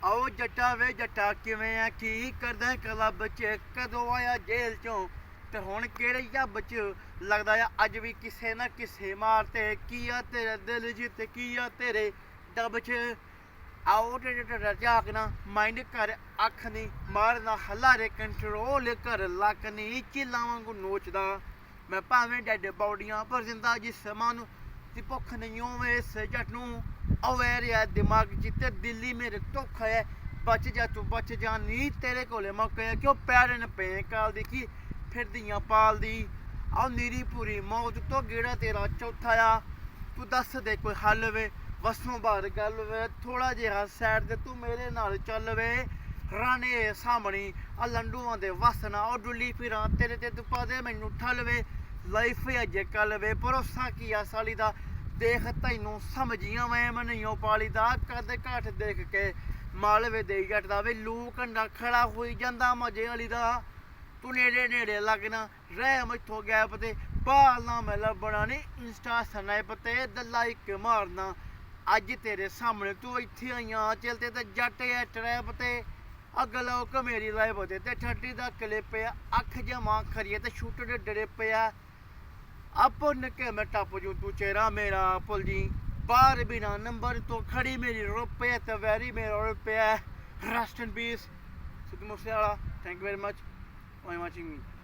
ਆਓ ਜੱਟਾ ਵੇ ਜੱਟਾ ਕਿਵੇਂ ਆ ਕੀ ਕਰਦਾ ਕਲੱਬ ਚ ਕਦੋਂ ਆਇਆ ਜੇਲ੍ਹ ਚੋਂ ਤੇ ਹੁਣ ਕਿਹੜੇ ਜੱਬ ਚ ਲੱਗਦਾ ਆ ਅੱਜ ਵੀ ਕਿਸੇ ਨਾ ਕਿਸੇ ਮਾਰ ਤੇ ਕੀ ਆ ਤੇਰੇ ਦਿਲ ਚ ਤੇ ਕੀ ਆ ਤੇਰੇ ਡੱਬ ਚ ਆਓ ਤੇ ਝਾਕਣਾ ਮਾਈਂਡ ਕਰ ਅੱਖ ਨਹੀਂ ਮਾਰਨਾ ਹਲਾਰੇ ਕੰਟਰੋਲ ਕਰ ਲੱਕ ਨਹੀਂ ਚਿੱਲਾਂ ਵਾਂਗੂ ਨੋਚਦਾ ਮੈਂ ਭਾਵੇਂ ਡੈਡ ਬੌਡੀਆਂ ਪਰ ਜ਼ਿੰਦਾ ਜਿਸਮਾਂ ਨੂੰ ਦੀ ਭੁੱਖ ਨਹੀਂ ਹੋਵੇ ਇਸ ਜੱਟ ਨੂੰ ਅਵੇਰ ਹੈ ਦਿਮਾਗ ਜਿੱਤੇ ਦਿੱਲੀ ਮੇਰੇ ਧੋਖਾ ਹੈ ਬਚ ਜਾ ਤੂੰ ਬਚ ਜਾ ਨਹੀਂ ਤੇਰੇ ਕੋਲੇ ਮੌਕਾ ਹੈ ਕਿਉਂ ਪੈਰ ਨੇ ਪਏ ਕਾਲ ਦੀ ਕੀ ਫਿਰਦੀਆਂ ਪਾਲਦੀ ਆਹ ਨੀਰੀ ਪੂਰੀ ਮੌਤ ਤੋਂ ਗੇੜਾ ਤੇਰਾ ਚੌਥਾ ਆ ਤੂੰ ਦੱਸ ਦੇ ਕੋਈ ਹੱਲ ਵੇ ਵਸੋਂ ਬਾਹਰ ਗੱਲ ਵੇ ਥੋੜਾ ਜਿਹਾ ਸਾਈਡ ਤੇ ਤੂੰ ਮੇਰੇ ਨਾਲ ਚੱਲ ਵੇ ਰਾਣੇ ਸਾਹਮਣੀ ਆ ਲੰਡੂਆਂ ਦੇ ਵਸਣਾ ਉਹ ਡੁੱਲੀ ਫਿਰਾਂ ਤੇਰੇ ਤੇ ਤੂੰ ਪਾ ਦੇ ਮੈਨੂੰ ਠੱਲ ਵੇ ਲਾਈਫ ਅਜੇ ਕੱਲ ਵੇ ਭਰੋਸਾ ਕੀ ਆ ਸਾਲੀ ਦਾ ਦੇਖ ਤੈਨੂੰ ਸਮਝੀਆਂ ਮੈਂ ਨਹੀਂ ਪਾਲੀ ਦਾ ਕਦ ਘੱਟ ਦੇਖ ਕੇ ਮਾਲਵੇ ਦੇ ਜੱਟ ਦਾ ਵੇ ਲੂ ਕੰਡਾ ਖੜਾ ਹੋਈ ਜਾਂਦਾ ਮਜੇ ਵਾਲੀ ਦਾ ਤੂੰ ਨੇੜੇ ਨੇੜੇ ਲੱਗਣਾ ਰਹਿ ਮੈਥੋਂ ਗੈਪ ਤੇ ਬਾਲਣਾ ਮੈਂ ਲੱਭਣਾ ਨਹੀਂ ਇੰਸਟਾ ਸਨੈਪ ਤੇ ਲਾਈਕ ਮਾਰਨਾ ਅੱਜ ਤੇਰੇ ਸਾਹਮਣੇ ਤੂੰ ਇੱਥੇ ਆਈਆਂ ਚਲਤੇ ਤੇ ਜੱਟ ਐ ਟਰੈਪ ਤੇ ਅਗਲਾ ਉਹ ਮੇਰੀ ਲਾਈਵ ਤੇ 30 ਦਾ ਕਲਿੱਪ ਆ ਅੱਖ ਜਮਾ ਖਰੀਏ ਤੇ ਸ਼ੂਟ ਦੇ ਡਰੇ ਪਿਆ अपन के मैं टप जो तू चेहरा मेरा पुल जी बार बिना नंबर तो खड़ी मेरी रुपये तो वेरी मेरा रुपया rest in peace Sidhu Moosewala thank you very much for watching me.